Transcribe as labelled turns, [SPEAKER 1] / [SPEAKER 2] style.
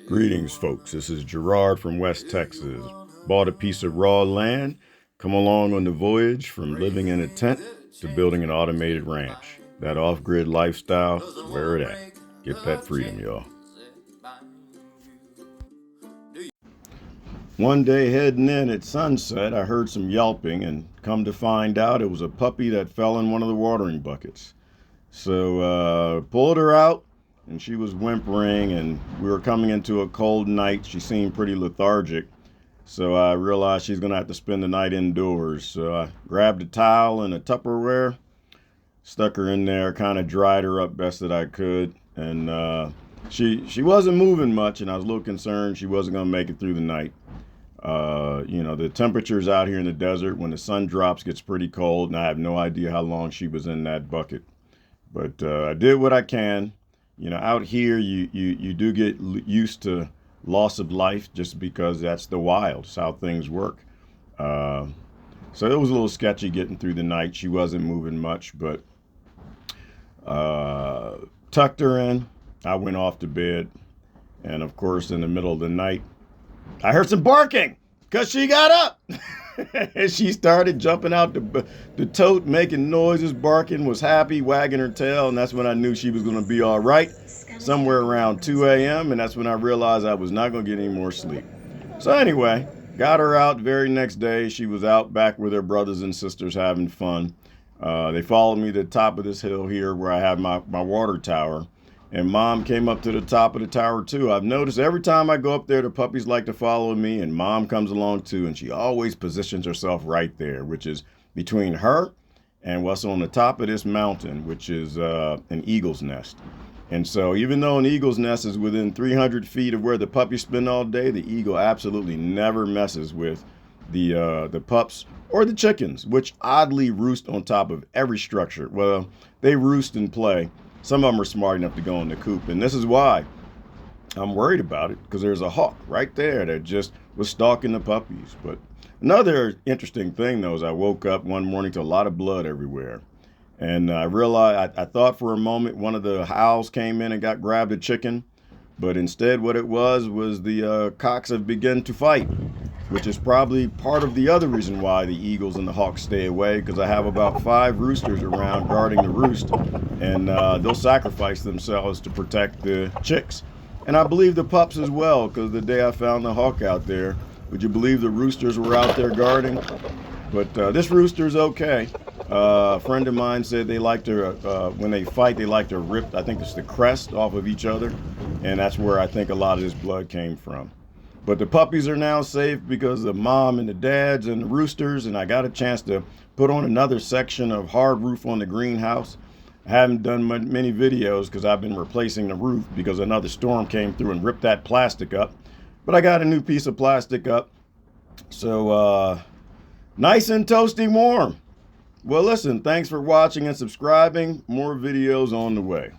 [SPEAKER 1] Greetings, folks. This is Gerard from West Texas. Bought a piece of raw land. Come along on the voyage from living in a tent to building an automated ranch. That off-grid lifestyle, where it at? Get that freedom, y'all. One day heading in at sunset, I heard some yelping, and come to find out it was a puppy that fell in one of the watering buckets. So pulled her out, and she was whimpering, and we were coming into a cold night. She seemed pretty lethargic, so I realized she's gonna have to spend the night indoors. So I grabbed a towel and a Tupperware, stuck her in there, kind of dried her up best that I could, and she wasn't moving much, and I was a little concerned she wasn't gonna make it through the night. The temperatures out here in the desert, when the sun drops, gets pretty cold, and I have no idea how long she was in that bucket. But I did what I can. Out here, you do get used to loss of life just because that's the wild. It's how things work. So it was a little sketchy getting through the night. She wasn't moving much, but tucked her in. I went off to bed. And of course, in the middle of the night, I heard some barking because she got up. And she started jumping out the tote, making noises, barking, was happy, wagging her tail. And that's when I knew she was going to be all right, somewhere around 2 a.m. And that's when I realized I was not going to get any more sleep. So anyway, got her out. Very next day, she was out back with her brothers and sisters having fun. They followed me to the top of this hill here where I have my water tower. And Mom came up to the top of the tower too. I've noticed every time I go up there, the puppies like to follow me, and Mom comes along too, and she always positions herself right there, which is between her and what's on the top of this mountain, which is an eagle's nest. And so even though an eagle's nest is within 300 feet of where the puppies spend all day, the eagle absolutely never messes with the pups or the chickens, which oddly roost on top of every structure. Well, they roost and play. Some of them are smart enough to go in the coop, and this is why I'm worried about it, because there's a hawk right there that just was stalking the puppies. But another interesting thing, though, is I woke up one morning to a lot of blood everywhere, and I realized I thought for a moment one of the owls came in and grabbed a chicken, but instead what it was the cocks have begun to fight, which is probably part of the other reason why the eagles and the hawks stay away, because I have about 5 roosters around guarding the roost, and they'll sacrifice themselves to protect the chicks. And I believe the pups as well, because the day I found the hawk out there, would you believe the roosters were out there guarding? But this rooster's okay. A friend of mine said they like to, when they fight, they like to rip, I think it's the crest off of each other, and that's where I think a lot of this blood came from. But the puppies are now safe because of Mom and the dads and the roosters, and I got a chance to put on another section of hard roof on the greenhouse. I haven't done many videos because I've been replacing the roof because another storm came through and ripped that plastic up. But I got a new piece of plastic up. So nice and toasty warm. Well, listen, thanks for watching and subscribing. More videos on the way.